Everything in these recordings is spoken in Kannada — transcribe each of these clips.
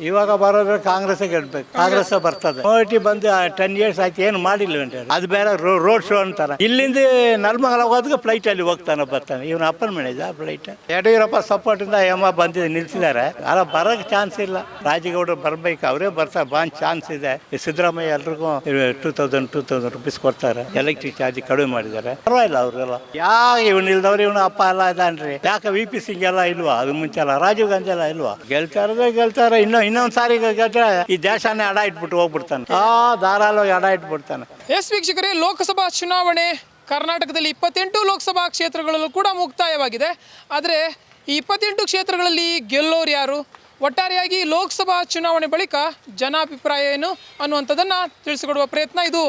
ಇವಾಗ ಬರೋದ್ರೆ ಕಾಂಗ್ರೆಸ್ ಗೆಲ್ಬೇಕು, ಕಾಂಗ್ರೆಸ್ ಬರ್ತದೆ. ಮೋದಿ ಬಂದು 10 years ಆಯ್ತು, ಏನು ಮಾಡಿಲ್ಲ ಅಂತ. ಅದು ಬೇರೆ ರೋಡ್ ಶೋ ಅಂತಾರೆ. ಇಲ್ಲಿಂದ ನಲ್ಮಂಗಲ ಹೋಗೋದಕ್ಕೆ ಫ್ಲೈಟ್ ಅಲ್ಲಿ ಹೋಗ್ತಾನೆ ಬರ್ತಾನೆ. ಇವನ ಅಪ್ಪನ ಮನೆದ ಫ್ಲೈಟ್. ಯಡಿಯೂರಪ್ಪ ಸಪೋರ್ಟ್ ಇಂದ ಬಂದಿದೆ, ನಿಲ್ಸಿದ್ದಾರೆ. ಅಲ್ಲ ಬರೋಕ್ ಚಾನ್ಸ್ ಇಲ್ಲ. ರಾಜಗೌಡರು ಬರ್ಬೇಕು, ಅವರೇ ಬರ್ತಾರೆ. ಬಾಂಡ್ ಚಾನ್ಸ್ ಇದೆ. ಸಿದ್ದರಾಮಯ್ಯ ಎಲ್ರಿಗೂ 2000 ರೂಪೀಸ್ ಕೊಡ್ತಾರೆ. ಎಲೆಕ್ಟ್ರಿಕ್ ಚಾರ್ಜ್ ಕಡಿಮೆ ಮಾಡಿದ್ದಾರೆ. ಪರವಾಗಿಲ್ಲ ಅವ್ರೆಲ್ಲ. ಇವನು ಇಲ್ದವ್ರು ಇವನು ಅಪ್ಪ ಎಲ್ಲ ಇದಾನ್ರಿ. ಯಾಕೆ VP ಸಿಂಗ್ ಎಲ್ಲ ಇಲ್ವಾ? ಅದು ಮುಂಚೆ ಅಲ್ಲ, ರಾಜೀವ್ ಗಾಂಧಿ ಎಲ್ಲ ಇಲ್ವಾ? ಗೆಲ್ತಾರೆ. ಇನ್ನೊಂದ್ ಸಾರಿ ಗೆದ್ರೆ ಈ ದೇಶನೇ ಅಡ ಇಟ್ಬಿಟ್ಟು ಹೋಗ್ಬಿಡ್ತಾನೆ. ಧಾರಾಳವಾಗಿ ಅಡ ಇಟ್ಬಿಡ್ತಾನೆ. ವೀಕ್ಷಕರೇ, ಲೋಕಸಭಾ ಚುನಾವಣೆ ಕರ್ನಾಟಕದಲ್ಲಿ 28 ಲೋಕಸಭಾ ಕ್ಷೇತ್ರಗಳಲ್ಲೂ ಕೂಡ ಮುಕ್ತಾಯವಾಗಿದೆ. ಆದರೆ ಈ 28 ಕ್ಷೇತ್ರಗಳಲ್ಲಿ ಗೆಲ್ಲೋರು ಯಾರು, ಒಟ್ಟಾರೆಯಾಗಿ ಲೋಕಸಭಾ ಚುನಾವಣೆ ಬಳಿಕ ಜನಾಭಿಪ್ರಾಯ ಏನು ಅನ್ನುವಂಥದ್ದನ್ನು ತಿಳಿಸಿಕೊಡುವ ಪ್ರಯತ್ನ ಇದು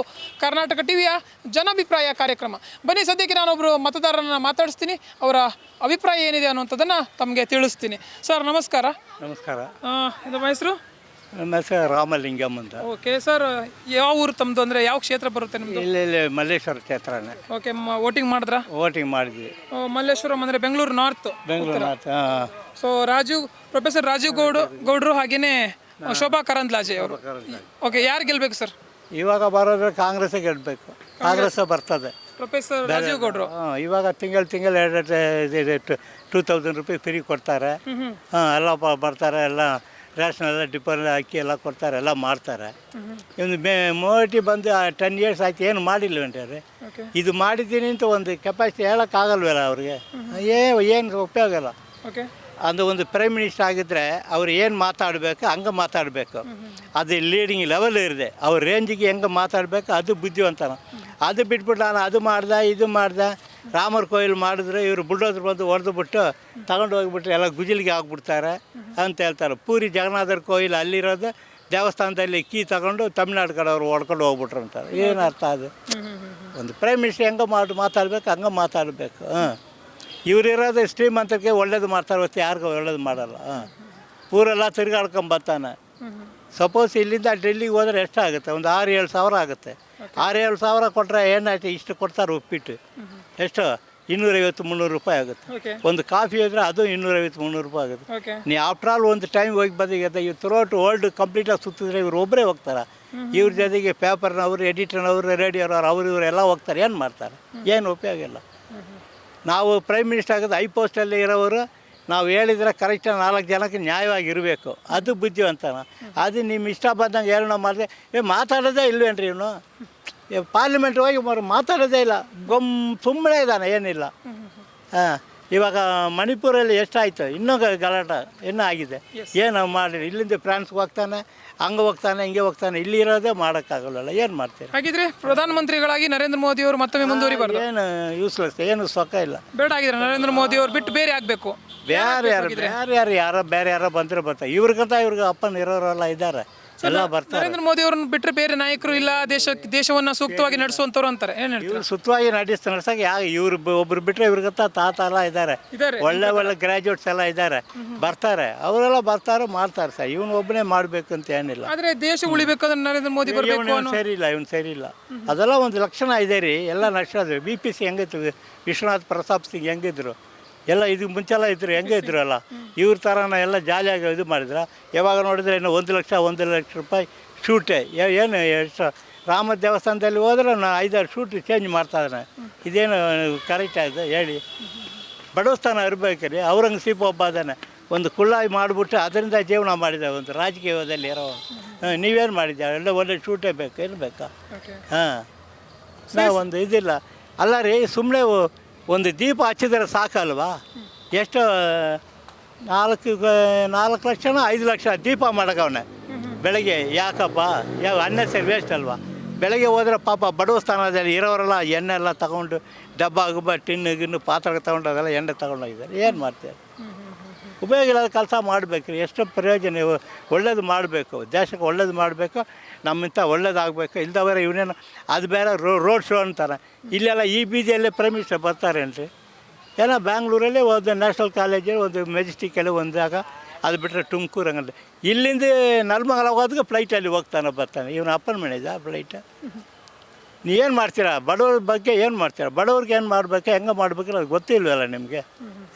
ಕರ್ನಾಟಕ ಟಿವಿಯ ಜನಾಭಿಪ್ರಾಯ ಕಾರ್ಯಕ್ರಮ. ಬನ್ನಿ, ಸದ್ಯಕ್ಕೆ ನಾನೊಬ್ಬರು ಮತದಾರರನ್ನು ಮಾತಾಡಿಸ್ತೀನಿ. ಅವರ ಅಭಿಪ್ರಾಯ ಏನಿದೆ ಅನ್ನುವಂಥದ್ದನ್ನು ತಮಗೆ ತಿಳಿಸ್ತೀನಿ. ಸರ್ ನಮಸ್ಕಾರ. ನಮಸ್ಕಾರ. ನಮ್ಮ ಹೆಸರು? ನಮ್ಮ ಹೆಸರು ರಾಮಲಿಂಗಂ ಅಂತ. ಓಕೆ ಸರ್, ಯಾವ ಊರು ತಮ್ಮದು? ಅಂದರೆ ಯಾವ ಕ್ಷೇತ್ರ ಬರುತ್ತೆ ನಿಮ್ಮದು? ಇಲ್ಲಿ ಮಲ್ಲೇಶ್ವರ ಕ್ಷೇತ್ರನೇ. ಓಕೆ, ವೋಟಿಂಗ್ ಮಾಡಿದ್ರಾ? ವೋಟಿಂಗ್ ಮಾಡಿದ್ವಿ. ಮಲ್ಲೇಶ್ವರಂ ಅಂದರೆ Bengaluru north. Bengaluru north. So professor Rajeev ಗೌಡ್ರು ಹಾಗೇನೆ ಶೋಭಾ ಕರಂದ್ಲಾಜೆ ಅವರು. ಓಕೆ, ಯಾರು ಗೆಲ್ಬೇಕು ಸರ್? ಇವಾಗ ಬರೋದ್ರೆ ಕಾಂಗ್ರೆಸ್ ಗೆಲ್ಬೇಕು, ಕಾಂಗ್ರೆಸ್ ಬರ್ತದೆ. ಪ್ರೊಫೆಸರ್ ರಾಜೀವ್ ಗೌಡ್ರು ಇವಾಗ ತಿಂಗಳು 2000 ರೂಪಾಯಿ ಫ್ರೀ ಕೊಡ್ತಾರೆ. ಎಲ್ಲ ಬರ್ತಾರೆ. ಎಲ್ಲ ರೇಷನ್ ಎಲ್ಲ ಡಿಪರ್ ಅಕ್ಕಿ ಎಲ್ಲ ಕೊಡ್ತಾರೆ, ಎಲ್ಲ ಮಾಡ್ತಾರೆ. ಇನ್ನು ಮೋದಿ ಬಂದು 10 years ಆಯ್ತು, ಏನು ಮಾಡಿಲ್ಲ ಅಂತಾರೆ. ಇದು ಮಾಡಿದ್ದೀನಿ ಅಂತ ಒಂದು ಕೆಪಾಸಿಟಿ ಹೇಳೋಕ್ಕಾಗಲ್ವಲ್ಲ ಅವ್ರಿಗೆ. ಏನು ಉಪಯೋಗ ಇಲ್ಲ. ಅದು ಒಂದು ಪ್ರೈಮ್ ಮಿನಿಸ್ಟರ್ ಆಗಿದ್ದರೆ ಅವ್ರು ಏನು ಮಾತಾಡಬೇಕು ಹಂಗೆ ಮಾತಾಡಬೇಕು. ಅದು ಲೀಡಿಂಗ್ ಲೆವೆಲ್ ಇರಿದೆ, ಅವ್ರ ರೇಂಜಿಗೆ ಹೆಂಗೆ ಮಾತಾಡಬೇಕು, ಅದು ಬುದ್ಧಿವಂತನ. ಅದು ಬಿಟ್ಬಿಟ್ಟು ನಾನು ಅದು ಮಾಡ್ದೆ ಇದು ಮಾಡ್ದೆ, ರಾಮರ ಕೊಯ್ಲು ಮಾಡಿದ್ರೆ ಇವರು ಬುಲ್ಡೋದ್ರು ಬಂದು ಹೊಡೆದುಬಿಟ್ಟು ತಗೊಂಡು ಹೋಗಿಬಿಟ್ರೆ ಎಲ್ಲ ಗುಜಿಲಿಗೆ ಆಗ್ಬಿಡ್ತಾರೆ ಅಂತ ಹೇಳ್ತಾರೆ. ಪೂರಿ ಜಗನ್ನಾಥರ ಕೊಯ್ಲು ಅಲ್ಲಿರೋದು ದೇವಸ್ಥಾನದಲ್ಲಿ ಕೀ ತಗೊಂಡು ತಮಿಳ್ನಾಡು ಕಡೆ ಅವ್ರು ಹೊಡ್ಕೊಂಡು ಹೋಗ್ಬಿಟ್ರು ಅಂತಾರೆ. ಏನು ಅರ್ಥ ಅದು? ಒಂದು ಪ್ರೈಮ್ ಮಿನಿಸ್ಟರ್ ಹೆಂಗೆ ಮಾತಾಡಬೇಕು ಹಂಗೆ ಮಾತಾಡಬೇಕು. ಇವರಿರೋದು ಶ್ರೀಮಂತಕ್ಕೆ ಒಳ್ಳೇದು ಮಾಡ್ತಾರೆ ಹೊತ್ತು ಯಾರಿಗೂ ಒಳ್ಳೇದು ಮಾಡಲ್ಲ. ಊರೆಲ್ಲ ತಿರುಗಾಡ್ಕೊಂಬರ್ತಾನೆ. ಸಪೋಸ್ ಇಲ್ಲಿಂದ ಡೆಲ್ಲಿಗೆ ಹೋದರೆ ಎಷ್ಟಾಗುತ್ತೆ? ಒಂದು 6-7 ಸಾವಿರ ಆಗುತ್ತೆ. 6-7 ಸಾವಿರ ಕೊಟ್ಟರೆ ಏನಾಯ್ತು? ಇಷ್ಟು ಕೊಡ್ತಾರೆ ಉಪ್ಪಿಟ್ಟು. ಎಷ್ಟು? 250-300 ರೂಪಾಯಿ ಆಗುತ್ತೆ. ಒಂದು ಕಾಫಿ ಇದ್ದರೆ ಅದು 250-300 ರೂಪಾಯಿ ಆಗುತ್ತೆ. ನೀವು ಆಫ್ಟರ್ ಆಲ್ ಒಂದು ಟೈಮ್ ಹೋಗಿ ಬಂದಿಗೆ ಇವ್ರು ಥ್ರೂಔಟ್ ವರ್ಲ್ಡ್ ಕಂಪ್ಲೀಟಾಗಿ ಸುತ್ತಿದ್ರೆ ಇವ್ರು ಒಬ್ಬರೇ ಹೋಗ್ತಾರೆ. ಇವ್ರ ಜೊತೆಗೆ ಪೇಪರ್ನವರು, ಎಡಿಟರ್ನವರು, ರೇಡಿಯೋನವರು, ಇವರೆಲ್ಲ ಹೋಗ್ತಾರೆ. ಏನು ಮಾಡ್ತಾರೆ? ಏನು ಉಪಯೋಗ ಇಲ್ಲ. ನಾವು ಪ್ರೈಮ್ ಮಿನಿಸ್ಟರ್ ಆಗೋದು ಹೈ ಪೋಸ್ಟಲ್ಲಿ ಇರೋರು, ನಾವು ಹೇಳಿದರೆ ಕರೆಕ್ಟಾಗಿ 4 ಜನಕ್ಕೆ ನ್ಯಾಯವಾಗಿರಬೇಕು. ಅದು ಬುದ್ಧಿವಂತನ. ಅದು ನಿಮ್ಮ ಇಷ್ಟ ಬಂದಂಗೆ ಏನೋ ಮಾಡಿದೆ. ಮಾತಾಡೋದೇ ಇಲ್ವೇನ್ರಿ ಇವನು? ಪಾರ್ಲಿಮೆಂಟ್ ಹೋಗಿ ಮಾತಾಡೋದೇ ಇಲ್ಲ, ಸುಮ್ಮನೆ ಇದ್ದಾನೆ, ಏನಿಲ್ಲ. ಇವಾಗ ಮಣಿಪುರಲ್ಲಿ ಎಷ್ಟಾಯಿತು, ಇನ್ನೂ ಗಲಾಟ ಇನ್ನೂ ಆಗಿದೆ. ಏನು ಮಾಡಿ ಇಲ್ಲಿಂದ ಫ್ರಾನ್ಸ್ಗೆ ಹೋಗ್ತಾನೆ, ಹಂಗೆ ಹೋಗ್ತಾನೆ, ಹಿಂಗೆ ಹೋಗ್ತಾನೆ. ಇಲ್ಲಿ ಇರೋದೇ ಮಾಡೋಕ್ಕಾಗಲ್ಲ. ಏನು ಮಾಡ್ತೀರಿ? ಹಾಗಿದ್ರೆ ಪ್ರಧಾನಮಂತ್ರಿಗಳಾಗಿ ನರೇಂದ್ರ ಮೋದಿ ಅವರು ಮತ್ತೊಮ್ಮೆ ಮುಂದುವರಿಬಾರ್ದು? ಏನು ಯೂಸ್ಲೆಸ್, ಏನು ಸೊಕ್ಕ ಇಲ್ಲ. ಬೇಡ ಆಗಿದ್ರೆ ನರೇಂದ್ರ ಮೋದಿ ಅವ್ರು ಬಿಟ್ಟು ಬೇರೆ ಆಗಬೇಕು. ಬೇರೆ ಯಾರೋ ಬಂದರೆ ಬರ್ತಾರೆ. ಇವ್ರಿಗಂತ ಇವ್ರಿಗೆ ಅಪ್ಪನ ಇರೋರೆಲ್ಲ ಇದ್ದಾರೆ, ಎಲ್ಲ ಬರ್ತಾರೆ. ನರೇಂದ್ರ ಮೋದಿ ಅವ್ರನ್ನ ಬಿಟ್ಟರೆ ಬೇರೆ ನಾಯಕರು ಇಲ್ಲ ದೇಶವನ್ನು ಸೂಕ್ತವಾಗಿ ನಡೆಸುವಂಥವ್ರು ಅಂತಾರೆ. ಏನು ಹೇಳ್ತಾರೆ? ಸೂಕ್ತವಾಗಿ ನಡೆಸಕ್ಕೆ ಇವ್ರು ಒಬ್ರು ಬಿಟ್ಟರೆ ಇವ್ರಿಗಂತ ತಾತ ಎಲ್ಲ ಇದ್ದಾರೆ. ಒಳ್ಳೆ ಗ್ರಾಜುಯೇಟ್ಸ್ ಎಲ್ಲ ಇದ್ದಾರೆ, ಬರ್ತಾರೆ. ಅವರೆಲ್ಲ ಬರ್ತಾರೆ, ಮಾಡ್ತಾರೆ ಸರ್. ಇವನು ಒಬ್ಬನೇ ಮಾಡಬೇಕು ಅಂತ ಏನಿಲ್ಲ. ಆದರೆ ದೇಶ ಉಳಿಬೇಕಂದ್ರೆ ನರೇಂದ್ರ ಮೋದಿ ಬರಬೇಕು. ಇವನು ಸರಿ ಇಲ್ಲ. ಅದೆಲ್ಲ ಒಂದು ಲಕ್ಷಣ ಇದೆ ರೀ. ಎಲ್ಲ ನಡ್ಸೋದು. BPC ಹೆಂಗಿತ್ತು, ವಿಶ್ವನಾಥ್ ಪ್ರತಾಪ್ ಸಿಂಗ್ ಹೆಂಗಿದ್ರು, ಎಲ್ಲ ಇದಕ್ಕೆ ಮುಂಚೆಲ್ಲ ಇದ್ರು, ಹೆಂಗೆ ಇದ್ರು ಎಲ್ಲ ಇವ್ರ ಥರನ ಎಲ್ಲ ಜಾಲಿಯಾಗಿ ಇದು ಮಾಡಿದ್ರೆ. ಯಾವಾಗ ನೋಡಿದ್ರೆ ಇನ್ನು 1 ಲಕ್ಷ ರೂಪಾಯಿ ಶೂಟೇ. ಏನು ಎಷ್ಟು ರಾಮ ದೇವಸ್ಥಾನದಲ್ಲಿ ಹೋದ್ರೆ 5-6 ಶೂಟ್ ಚೇಂಜ್ ಮಾಡ್ತಾಯಿದ್ದಾನೆ. ಇದೇನು ಕರೆಕ್ಟ್ ಆಯಿತು ಹೇಳಿ? ಬಡವಸ್ಥಾನ ಇರಬೇಕ್ರಿ. ಔರಂಗಸೀಬ್ ಒಬ್ಬ ಅದನ್ನು ಒಂದು ಕುಳ್ಳಾಯಿ ಮಾಡಿಬಿಟ್ಟು ಅದರಿಂದ ಜೀವನ ಮಾಡಿದೆ ಒಂದು ರಾಜಕೀಯದಲ್ಲಿ ಇರೋ. ನೀವೇನು ಮಾಡಿದ್ದೆ? ಎಲ್ಲ ಒಳ್ಳೆ ಶೂಟೇ ಬೇಕು, ಏನು ಬೇಕಾ? ನಾವು ಒಂದು ಇದಿಲ್ಲ ಅಲ್ಲ ರೀ. ಸುಮ್ಮನೆ ಒಂದು ದೀಪ ಹಚ್ಚಿದ್ರೆ ಸಾಕಲ್ವಾ? ಎಷ್ಟು 4 ಲಕ್ಷನೋ 5 ಲಕ್ಷ ದೀಪ ಮಾಡಕವನೆ ಬೆಳಗ್ಗೆ. ಯಾಕಪ್ಪ? ಅನ್ನೆಸರಿ ವೇಸ್ಟ್ ಅಲ್ವಾ? ಬೆಳಗ್ಗೆ ಹೋದರೆ ಪಾಪ ಬಡವ ಸ್ಥಾನದಲ್ಲಿ ಇರೋರೆಲ್ಲ ಎಣ್ಣೆ ಎಲ್ಲ ತಗೊಂಡು ಡಬ್ಬ ಟಿನ್ನು ಪಾತ್ರೆ ತೊಗೊಂಡು ಅದೆಲ್ಲ ಎಣ್ಣೆ ತೊಗೊಂಡೋಗಿದ್ದಾರೆ. ಏನು ಮಾಡ್ತಾರೆ? ಉಪಯೋಗ ಇಲ್ಲದ ಕೆಲಸ ಮಾಡಬೇಕ್ರಿ. ಎಷ್ಟು ಪ್ರಯೋಜನ? ಒಳ್ಳೇದು ಮಾಡಬೇಕು, ದೇಶಕ್ಕೆ ಒಳ್ಳೇದು ಮಾಡಬೇಕು, ನಮ್ಮಿಂತ ಒಳ್ಳೇದಾಗಬೇಕು. ಇಲ್ದವರೆ ಇವನೇನು ಅದು ಬೇರೆ ರೋಡ್ ಶೋ ಅಂತಾರೆ. ಇಲ್ಲೆಲ್ಲ ಈ ಬೀದಿಯಲ್ಲೇ ಪ್ರೈಮ್ ಮಿನಿಸ್ಟರ್ ಬರ್ತಾರೇನ್ರಿ? ಏನೋ ಬ್ಯಾಂಗ್ಳೂರಲ್ಲಿ ಒಂದು ನ್ಯಾಷನಲ್ ಕಾಲೇಜಲ್ಲಿ ಒಂದು ಮೆಜೆಸ್ಟಿಕಲ್ಲಿ ಒಂದಾಗ, ಅದು ಬಿಟ್ಟರೆ ತುಮಕೂರು ಹಂಗಲ್ಲ. ಇಲ್ಲಿಂದ ನಲ್ಮಂಗಲ ಹೋಗೋದಕ್ಕೆ ಫ್ಲೈಟಲ್ಲಿ ಹೋಗ್ತಾನೆ ಬರ್ತಾನೆ. ಇವನ ಅಪ್ಪನ ಮನೆದ ಫ್ಲೈಟ್. ನೀವೇನು ಮಾಡ್ತೀರಾ? ಬಡವ್ರ ಬಗ್ಗೆ ಏನು ಮಾಡ್ತೀರಾ? ಬಡವ್ರಿಗೆ ಏನು ಮಾಡಬೇಕು, ಹೆಂಗೆ ಮಾಡಬೇಕು ಅದು ಗೊತ್ತಿಲ್ವಲ್ಲ ನಿಮಗೆ.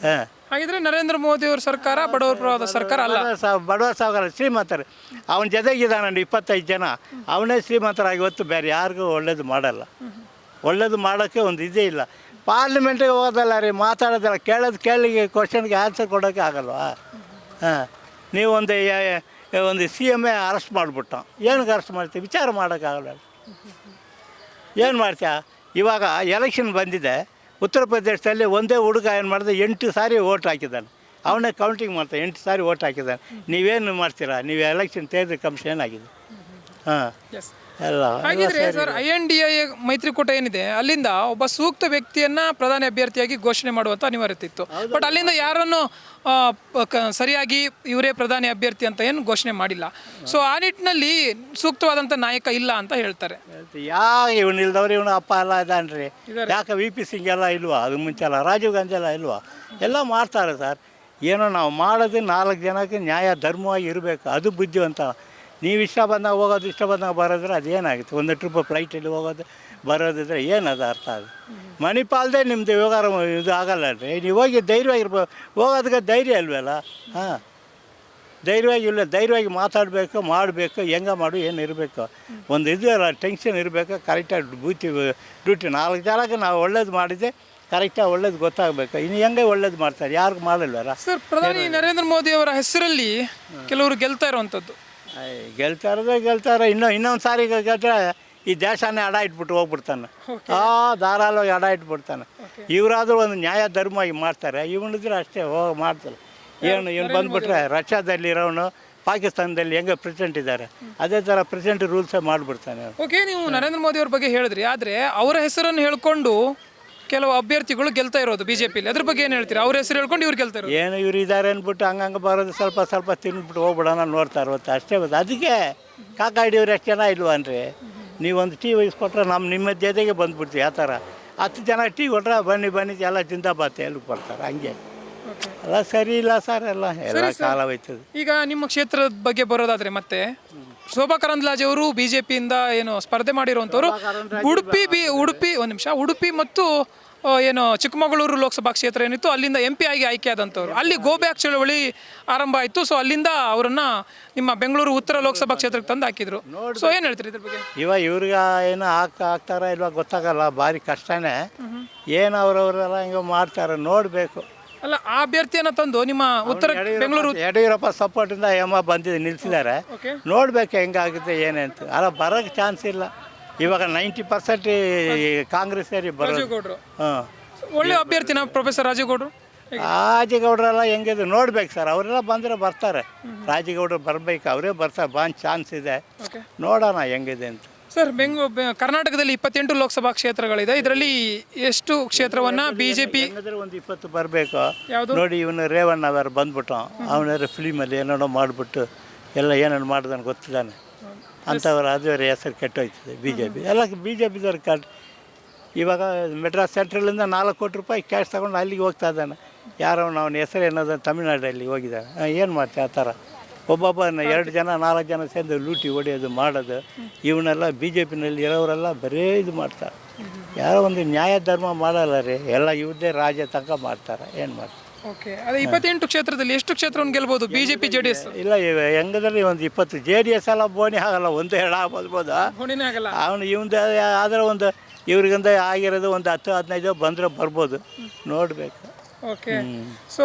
ಹಾಗಿದ್ರೆ ನರೇಂದ್ರ ಮೋದಿ ಅವ್ರ ಸರ್ಕಾರ ಬಡವರ ಪರವಾದ ಸರ್ಕಾರ ಅಲ್ಲ. ಬಡವ ಸಾವುಕಾರ ಶ್ರೀಮಂತರು ಅವನ ಜೊತೆಗಿದ್ದಾನಂడి 25 ಜನ, ಅವನೇ ಶ್ರೀಮಂತರಾಗಿ ಹೊತ್ತು ಬೇರೆ ಯಾರಿಗೂ ಒಳ್ಳೇದು ಮಾಡಲ್ಲ. ಒಳ್ಳೇದು ಮಾಡೋಕ್ಕೆ ಒಂದು ಇದೇ ಇಲ್ಲ. ಪಾರ್ಲಿಮೆಂಟಿಗೆ ಹೋಗೋದಲ್ಲ ರೀ, ಮಾತಾಡೋದಲ್ಲ, ಕೇಳಿಗೆ ಕ್ವಶನ್ಗೆ ಆನ್ಸರ್ ಕೊಡೋಕ್ಕೆ ಆಗಲ್ವಾ? ಹಾಂ, ನೀವು ಒಂದು CM ಅರೆಸ್ಟ್ ಮಾಡಿಬಿಟ್ಟು ಏನಕ್ಕೆ ಅರೆಸ್ಟ್ ಮಾಡ್ತೀವಿ? ವಿಚಾರ ಮಾಡೋಕ್ಕಾಗಲ್ಲ. ಏನು ಮಾಡ್ತೀಯ? ಇವಾಗ ಎಲೆಕ್ಷನ್ ಬಂದಿದೆ, ಉತ್ತರ ಪ್ರದೇಶದಲ್ಲಿ ಒಂದೇ ಹುಡುಗ ಏನು ಮಾಡಿದೆ, 8 ಸಾರಿ ಓಟ್ ಹಾಕಿದ್ದಾನೆ. ಅವನೇ ಕೌಂಟಿಂಗ್ ಮಾಡ್ತಾನೆ, 8 ಸಾರಿ ಓಟ್ ಹಾಕಿದ್ದಾನೆ. ನೀವೇನು ಮಾಡ್ತೀರಾ? ನೀವು ಎಲೆಕ್ಷನ್ ತೆಗೆದ್ರೆ ಕಮಿಷನ್ ಏನಾಗಿದೆ? ಹಾಂ, ಎಲ್ಲ ಹಾಗಿದ್ರೆ ಸರ್, INDA ಮೈತ್ರಿಕೂಟ ಏನಿದೆ ಅಲ್ಲಿಂದ ಒಬ್ಬ ಸೂಕ್ತ ವ್ಯಕ್ತಿಯನ್ನ ಪ್ರಧಾನಿ ಅಭ್ಯರ್ಥಿಯಾಗಿ ಘೋಷಣೆ ಮಾಡುವಂತ ಅನಿವಾರ್ಯತೆ ಇತ್ತು. ಬಟ್ ಅಲ್ಲಿಂದ ಯಾರನ್ನು ಸರಿಯಾಗಿ ಇವರೇ ಪ್ರಧಾನಿ ಅಭ್ಯರ್ಥಿ ಅಂತ ಏನು ಘೋಷಣೆ ಮಾಡಿಲ್ಲ. ಸೊ ಆ ನಿಟ್ಟಿನಲ್ಲಿ ಸೂಕ್ತವಾದಂಥ ನಾಯಕ ಇಲ್ಲ ಅಂತ ಹೇಳ್ತಾರೆ. ಇವನು ಇಲ್ದವ್ರು ಇವನು ಅಪ್ಪ ಎಲ್ಲ ಇದ್ದಾನ್ರಿ. ಯಾಕೆ VP ಸಿಂಗ್ ಎಲ್ಲ ಇಲ್ವಾ? ಅದು ಮುಂಚೆಲ್ಲ ರಾಜೀವ್ ಗಾಂಧಿ ಎಲ್ಲ ಇಲ್ವಾ? ಎಲ್ಲ ಮಾಡ್ತಾರೆ ಸರ್. ಏನೋ ನಾವು ಮಾಡೋದು 4 ಜನಕ್ಕೆ ನ್ಯಾಯ ಧರ್ಮವಾಗಿ ಇರಬೇಕು, ಅದು ಬುದ್ಧಿವಂತ. ನೀವು ಇಷ್ಟ ಬಂದಾಗ ಹೋಗೋದು, ಇಷ್ಟ ಬಂದಾಗ ಬರೋದ್ರೆ ಅದೇನಾಗುತ್ತೆ? ಒಂದು ಟ್ರಿಪ್ ಫ್ಲೈಟಲ್ಲಿ ಹೋಗೋದು ಬರೋದಿದ್ರೆ ಏನದು ಅರ್ಥ? ಅದು ಮಣಿಪಾಲ್ದೇ ನಿಮ್ಮದು ವ್ಯವಹಾರ ಇದು ಆಗಲ್ಲ ರೀ. ನೀವು ಹೋಗಿ ಧೈರ್ಯವಾಗಿರ್ಬೋದು, ಹೋಗೋದಕ್ಕೆ ಧೈರ್ಯ ಇಲ್ವಲ್ಲ? ಹಾಂ, ಧೈರ್ಯವಾಗಿ ಇಲ್ಲ. ಧೈರ್ಯವಾಗಿ ಮಾತಾಡಬೇಕು, ಮಾಡಬೇಕು, ಹೆಂಗೆ ಮಾಡು, ಏನು ಇರಬೇಕು, ಒಂದು ಇದು ಅಲ್ಲ, ಟೆನ್ಷನ್ ಇರಬೇಕು. ಕರೆಕ್ಟಾಗಿ ಡ್ಯೂಟಿ 4 ಜನಕ್ಕೆ ನಾವು ಒಳ್ಳೇದು ಮಾಡಿದ್ದೆ ಕರೆಕ್ಟಾಗಿ ಒಳ್ಳೇದು ಗೊತ್ತಾಗಬೇಕು. ಇನ್ನು ಹೆಂಗೆ ಒಳ್ಳೇದು ಮಾಡ್ತಾರೆ? ಯಾರಿಗೂ ಮಾಡಲ್ವಲ್ಲ ಸರ್. ಪ್ರಧಾನಿ ನರೇಂದ್ರ ಮೋದಿ ಅವರ ಹೆಸರಲ್ಲಿ ಕೆಲವರು ಗೆಲ್ತಾ ಇರುವಂಥದ್ದು. ಗೆಲ್ತಾರೆ. ಇನ್ನೊಂದು ಸಾರಿ ಗೆದ್ದರೆ ಈ ದೇಶನೇ ಅಡ ಇಟ್ಬಿಟ್ಟು ಹೋಗ್ಬಿಡ್ತಾನೆ. ಧಾರಾಳವಾಗಿ ಅಡ ಇಟ್ಬಿಡ್ತಾನೆ. ಇವರಾದರೂ ಒಂದು ನ್ಯಾಯ ಧರ್ಮವಾಗಿ ಮಾಡ್ತಾರೆ. ಇವನಿದ್ರೆ ಅಷ್ಟೇ ಹೋಗಿ ಮಾಡ್ತಾರೆ. ಇವನು ಬಂದುಬಿಟ್ರೆ ರಷ್ಯಾದಲ್ಲಿ ಇರೋನು ಪಾಕಿಸ್ತಾನದಲ್ಲಿ ಹೆಂಗೆ ಪ್ರೆಸಿಡೆಂಟ್ ಇದ್ದಾರೆ, ಅದೇ ಥರ ಪ್ರೆಸಿಡೆಂಟ್ ರೂಲ್ಸೇ ಮಾಡಿಬಿಡ್ತಾನೆ. ಓಕೆ, ನೀವು ನರೇಂದ್ರ ಮೋದಿ ಅವ್ರ ಬಗ್ಗೆ ಹೇಳಿದ್ರಿ, ಆದರೆ ಅವರ ಹೆಸರನ್ನು ಹೇಳ್ಕೊಂಡು ಕೆಲವು ಅಭ್ಯರ್ಥಿಗಳು ಗೆಲ್ತಾ ಇರೋದು BJPಲಿ. ಅದ್ರ ಬಗ್ಗೆ ಏನು ಹೇಳ್ತೀರಾ? ಅವ್ರ ಹೆಸರು ಹೇಳ್ಕೊಂಡು ಇವ್ರು ಗೆಲ್ತಾ ಇರೋದು. ಏನು ಇವ್ರು ಇದ್ದಾರೆ ಅಂದ್ಬಿಟ್ಟು ಹಂಗಂಗೆ ಬರೋದು, ಸ್ವಲ್ಪ ತಿಂದ್ಬಿಟ್ಟು ಹೋಗ್ಬಿಡೋಣ, ನೋಡ್ತಾ ಇರುತ್ತೆ ಅಷ್ಟೇ. ಅದಕ್ಕೆ ಕಾಕಾಡಿಯವ್ರು ಎಷ್ಟು ಜನ ಇಲ್ವನ್ರಿ? ನೀವೊಂದು ಟೀ ವಹಿಸ್ಕೊಟ್ರೆ ನಿಮ್ಮ ಜೊತೆಗೆ ಬಂದುಬಿಡ್ತೀವಿ. ಆ ಥರ 10 ಜನ ಟೀ ಕೊಟ್ರೆ ಬನ್ನಿ ಎಲ್ಲ ಜಿಂದಾಬಾತ್ ಎಲ್ಲಿ ಬರ್ತಾರೆ. ಹಂಗೆ ಎಲ್ಲ ಸರಿ ಇಲ್ಲ ಸರ್. ಎಲ್ಲ ಕಾಲ ಹೋಯ್ತದೆ. ಈಗ ನಿಮ್ಮ ಕ್ಷೇತ್ರದ ಬಗ್ಗೆ ಬರೋದಾದರೆ ಮತ್ತೆ ಶೋಭಾ ಕರಂದ್ಲಾಜೆ ಅವರು BJPಯಿಂದ ಏನು ಸ್ಪರ್ಧೆ ಮಾಡಿರುವಂಥವ್ರು ಉಡುಪಿ ಮತ್ತು ಏನು ಚಿಕ್ಕಮಗಳೂರು ಲೋಕಸಭಾ ಕ್ಷೇತ್ರ ಏನಿತ್ತು ಅಲ್ಲಿಂದ MP ಆಗಿ ಆಯ್ಕೆ ಆದಂಥವ್ರು. ಅಲ್ಲಿ ಗೋ ಬ್ಯಾಕ್ ಚಳವಳಿ ಆರಂಭ ಆಯಿತು. ಸೊ ಅಲ್ಲಿಂದ ಅವರನ್ನು ನಿಮ್ಮ ಬೆಂಗಳೂರು ಉತ್ತರ ಲೋಕಸಭಾ ಕ್ಷೇತ್ರಕ್ಕೆ ತಂದು ಹಾಕಿದ್ರು. ಸೊ ಏನು ಹೇಳ್ತೀರಿ ಇದ್ರ ಬಗ್ಗೆ? ಇವ್ರಿಗೆ ಏನು ಹಾಕ್ತಾರ ಇಲ್ವಾ ಗೊತ್ತಾಗಲ್ಲ. ಭಾರಿ ಕಷ್ಟನೇ. ಏನು ಅವರವರೆಲ್ಲ ಹಿಂಗೆ ಮಾಡ್ತಾರೆ, ನೋಡಬೇಕು. ಅಲ್ಲ, ಆ ಅಭ್ಯರ್ಥಿಯನ್ನು ತಂದು ನಿಮ್ಮ ಉತ್ತರ ಬೆಂಗಳೂರು ಯಡಿಯೂರಪ್ಪ ಸಪೋರ್ಟಿಂದ ನಿಲ್ಸಿದ್ದಾರೆ. ನೋಡ್ಬೇಕು ಹೆಂಗಾಗುತ್ತೆ ಏನೇಂತ. ಅಲ್ಲ, ಬರೋಕ್ಕೆ ಚಾನ್ಸ್ ಇಲ್ಲ. ಇವಾಗ 90% ಕಾಂಗ್ರೆಸ್ ಸೇರಿ ಬರೋದು. ಹಾಂ, ಒಳ್ಳೆ ಅಭ್ಯರ್ಥಿನ ಪ್ರೊಫೆಸರ್ ರಾಜೇಗೌಡರೆಲ್ಲ ಹೆಂಗಿದೆ ನೋಡ್ಬೇಕು ಸರ್. ಅವರೆಲ್ಲ ಬಂದರೆ ಬರ್ತಾರೆ. ರಾಜೇಗೌಡರು ಬರಬೇಕು, ಅವರೇ ಬರ್ತಾರೆ. ಚಾನ್ಸ್ ಇದೆ. ನೋಡೋಣ ಹೆಂಗಿದೆ ಅಂತ. ಸರ್, ಕರ್ನಾಟಕದಲ್ಲಿ 28 ಲೋಕಸಭಾ ಕ್ಷೇತ್ರಗಳಿದೆ. ಇದರಲ್ಲಿ ಎಷ್ಟು ಕ್ಷೇತ್ರವನ್ನು BJP ಒಂದು 20 ಬರಬೇಕು. ನೋಡಿ, ಇವನು ರೇವಣ್ಣ ಅವರು ಬಂದ್ಬಿಟ್ಟು ಅವನಾರು ಫಿಲ್ಮಲ್ಲಿ ಏನೋ ಮಾಡಿಬಿಟ್ಟು ಎಲ್ಲ ಏನೇನು ಮಾಡಿದಾನೆ ಗೊತ್ತಿದ್ದಾನೆ ಅಂಥವ್ರು. ಅದುವರೆ ಹೆಸರು ಕೆಟ್ಟೋಯ್ತದೆ BJP. ಎಲ್ಲ BJPದವ್ರು ಇವಾಗ ಮೆಡ್ರಾಸ್ ಸೆಂಟ್ರಲಿಂದ 4 ಕೋಟಿ ರೂಪಾಯಿ ಕ್ಯಾಶ್ ತಗೊಂಡು ಅಲ್ಲಿಗೆ ಹೋಗ್ತಾ ಇದ್ದಾನೆ. ಯಾರೋ ಅವನ ಹೆಸರು ಏನದ ತಮಿಳ್ನಾಡಲ್ಲಿ ಹೋಗಿದ್ದಾನೆ. ಏನು ಮಾಡ್ತೀವಿ? ಆ ಥರ ಒಬ್ಬೊಬ್ಬ 2 ಜನ 4 ಜನ ಸೇರಿ ಲೂಟಿ ಹೊಡೆಯೋದು ಮಾಡೋದು. ಇವನ್ನೆಲ್ಲ BJPನಲ್ಲಿ ಇರೋರೆಲ್ಲ ಬರೀ ಇದು ಮಾಡ್ತಾರೆ. ಯಾರೋ ಒಂದು ನ್ಯಾಯ ಧರ್ಮ ಮಾಡಲ್ಲ ರೀ. ಎಲ್ಲ ಇವ್ರದ್ದೇ ರಾಜ್ಯ ತನಕ ಮಾಡ್ತಾರೆ. ಏನು ಮಾಡ್ತಾರೆ? ಓಕೆ, ಅದೇ 28 ಕ್ಷೇತ್ರದಲ್ಲಿ ಎಷ್ಟು ಕ್ಷೇತ್ರವನ್ನು ಗೆಲ್ಬೋದು BJP JDS? ಇಲ್ಲ, ಹೆಂಗದ್ರಲ್ಲಿ ಒಂದು 20. JDS ಎಲ್ಲ ಬೋಣಿ ಆಗಲ್ಲ, 1-2 ಆಗ್ಬೋದು. ಅವನು ಇವಂದ ಆದರೆ ಒಂದು ಇವ್ರಿಗಿಂದ ಆಗಿರೋದು ಒಂದು 10-15 ಬಂದರೆ ಬರ್ಬೋದು. ನೋಡಬೇಕು. ಓಕೆ, ಸೊ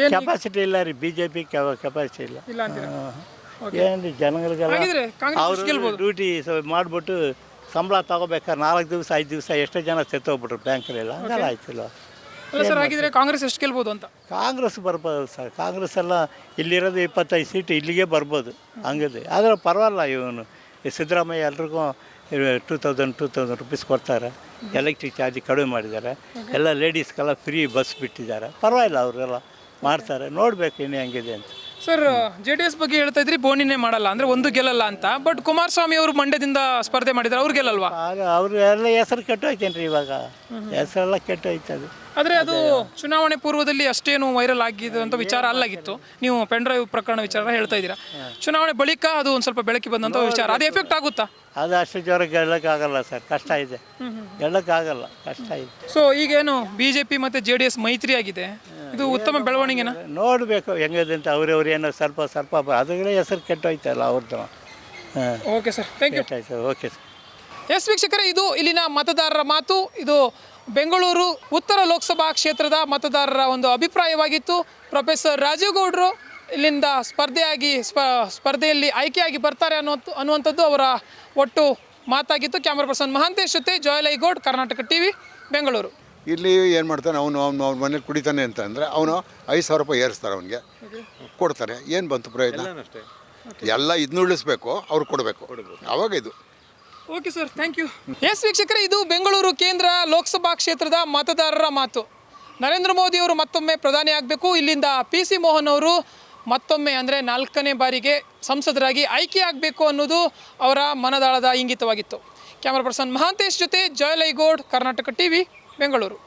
ಏನು ಕೆಪಾಸಿಟಿ ಇಲ್ಲ ರೀ BJP ಕೆಪಾಸಿಟಿ ಇಲ್ಲ. ಏನು ಜನಗಳಿಗೆಲ್ಲ ಅವರು ಡ್ಯೂಟಿ ಮಾಡಿಬಿಟ್ಟು ಸಂಬಳ ತಗೋಬೇಕಾದ್ರೆ 4 ದಿವಸ 5 ದಿವಸ ಎಷ್ಟೋ ಜನ ಸತ್ತೋಗ್ಬಿಟ್ರು ಬ್ಯಾಂಕಲ್ಲೆಲ್ಲ. ಹಂಗೆಲ್ಲ ಆಯ್ತಿಲ್ಲ ಸರ್. ಹಾಗಿದ್ರೆ ಕಾಂಗ್ರೆಸ್ ಎಷ್ಟು ಗೆಲ್ಬೋದು ಅಂತ? ಕಾಂಗ್ರೆಸ್ ಬರ್ಬೋದು ಸರ್. ಕಾಂಗ್ರೆಸ್ ಎಲ್ಲ ಇಲ್ಲಿರೋದು 25 ಸೀಟು ಇಲ್ಲಿಗೆ ಬರ್ಬೋದು. ಹಂಗಿದೆ. ಆದರೆ ಪರವಾಗಿಲ್ಲ. ಇವನು ಸಿದ್ದರಾಮಯ್ಯ ಎಲ್ರಿಗೂ 2000 ರೂಪೀಸ್ ಕೊಡ್ತಾರೆ. ಎಲೆಕ್ಟ್ರಿಕ್ ಚಾರ್ಜ್ ಕಡಿಮೆ ಮಾಡಿದ್ದಾರೆ. ಎಲ್ಲ ಲೇಡೀಸ್ಗೆಲ್ಲ ಫ್ರೀ ಬಸ್ ಬಿಟ್ಟಿದ್ದಾರೆ. ಪರವಾಗಿಲ್ಲ, ಅವರೆಲ್ಲ ಮಾಡ್ತಾರೆ. ನೋಡಬೇಕು ಇನ್ನು ಹೆಂಗಿದೆ ಅಂತ. ಸರ್, JDS ಬಗ್ಗೆ ಹೇಳ್ತಾ ಇದ್ರಿ, ಬೋಣಿನೇ ಮಾಡಲ್ಲ ಅಂದರೆ ಒಂದು ಗೆಲ್ಲಲ್ಲ ಅಂತ. ಬಟ್ ಕುಮಾರಸ್ವಾಮಿ ಅವರು ಮಂಡ್ಯದಿಂದ ಸ್ಪರ್ಧೆ ಮಾಡಿದ್ದಾರೆ, ಅವ್ರು ಗೆಲ್ಲಲ್ವಾ? ಅವರು ಎಲ್ಲ ಹೆಸರು ಕೆಟ್ಟೋಯ್ತೇನ್ರಿ. ಇವಾಗ ಹೆಸರೆಲ್ಲ ಕೆಟ್ಟೋಯ್ತದೆ. ಆದರೆ ಅದು ಚುನಾವಣೆ ಪೂರ್ವದಲ್ಲಿ ಅಷ್ಟೇನು ವೈರಲ್ ಆಗಿದೆ ಅಂತ ವಿಚಾರ ಅಲ್ಲಾಗಿತ್ತು. ನೀವು ಪೆನ್ಡ್ರೈವ್ ಪ್ರಕರಣ ವಿಚಾರ ಹೇಳ್ತಾ ಇದ್ದೀರಾ. ಚುನಾವಣೆ ಬಳಿಕ ಅದು ಒಂದು ಸ್ವಲ್ಪ ಬೆಳಕಿ ಬಂದಂಥ ವಿಚಾರ. ಅದು ಎಫೆಕ್ಟ್ ಆಗುತ್ತಾ? ಅದು ಅಷ್ಟು ಜ್ವರ ಗೆಲ್ಲಕ್ಕಾಗಲ್ಲ ಸರ್. ಕಷ್ಟ ಇದೆ, ಗೆಲ್ಲಕ್ಕಾಗಲ್ಲ, ಕಷ್ಟ ಇದೆ. ಸೊ ಈಗೇನು BJP ಮತ್ತು JDS ಮೈತ್ರಿ ಆಗಿದೆ. ಇದು ಉತ್ತಮ ಬೆಳವಣಿಗೆನಾ? ನೋಡಬೇಕು ಹೆಂಗಿದೆ ಅಂತ ಅವ್ರವ್ರು ಏನೋ ಸ್ವಲ್ಪ ಅದುಗಳೇ ಹೆಸರು ಕೆಟ್ಟೋಯ್ತಲ್ಲ ಅವ್ರದ್ದು. ಹಾಂ, ಓಕೆ ಸರ್, ಥ್ಯಾಂಕ್ ಯು. ಕೆಟ್ಟಾಯ್ತು. Okay sir. ಎಸ್ ವೀಕ್ಷಕರೇ, ಇದು ಇಲ್ಲಿನ ಮತದಾರರ ಮಾತು. ಇದು ಬೆಂಗಳೂರು ಉತ್ತರ ಲೋಕಸಭಾ ಕ್ಷೇತ್ರದ ಮತದಾರರ ಒಂದು ಅಭಿಪ್ರಾಯವಾಗಿತ್ತು. ಪ್ರೊಫೆಸರ್ ರಾಜೀವ್ ಗೌಡರು ಇಲ್ಲಿಂದ ಸ್ಪರ್ಧೆಯಲ್ಲಿ ಆಯ್ಕೆಯಾಗಿ ಬರ್ತಾರೆ ಅನ್ನುವಂಥದ್ದು ಅವರ ಒಟ್ಟು ಮಾತಾಗಿತ್ತು. ಕ್ಯಾಮ್ರಾ ಪರ್ಸನ್ ಮಹಾಂತೇಶ್ ಜೊತೆ ಜಯಲೈಗೌಡ್, ಕರ್ನಾಟಕ ಟಿವಿ, ಬೆಂಗಳೂರು. ಇಲ್ಲಿ ಏನು ಮಾಡ್ತಾನೆ ಅವನು ಅವ್ನ ಮನೇಲಿ ಕುಡಿತಾನೆ ಅಂತ ಅಂದರೆ ಅವನು 5,000 ರೂಪಾಯಿ ಏರಿಸ್ತಾರೆ, ಅವನಿಗೆ ಕೊಡ್ತಾರೆ. ಏನು ಬಂತು ಪ್ರಯೋಜನ? ಎಲ್ಲ ಇದನ್ನ ಉಳಿಸ್ಬೇಕು, ಅವ್ರು ಕೊಡಬೇಕು, ಅವಾಗ ಇದು. Okay sir, thank you. Yes ವೀಕ್ಷಕರೇ, ಇದು ಬೆಂಗಳೂರು ಕೇಂದ್ರ ಲೋಕಸಭಾ ಕ್ಷೇತ್ರದ ಮತದಾರರ ಮಾತು. ನರೇಂದ್ರ ಮೋದಿ ಅವರು ಮತ್ತೊಮ್ಮೆ ಪ್ರಧಾನಿ ಆಗಬೇಕು, ಇಲ್ಲಿಂದ PC ಮೋಹನ್ ಅವರು ಮತ್ತೊಮ್ಮೆ ಅಂದರೆ 4ನೇ ಬಾರಿಗೆ ಸಂಸದರಾಗಿ ಆಯ್ಕೆಯಾಗಬೇಕು ಅನ್ನೋದು ಅವರ ಮನದಾಳದ ಇಂಗಿತವಾಗಿತ್ತು. ಕ್ಯಾಮರಾ ಪರ್ಸನ್ ಮಹಾಂತೇಶ್ ಜೊತೆ ಜಯಲೈಗೌಡ್, ಕರ್ನಾಟಕ ಟಿವಿ, ಬೆಂಗಳೂರು.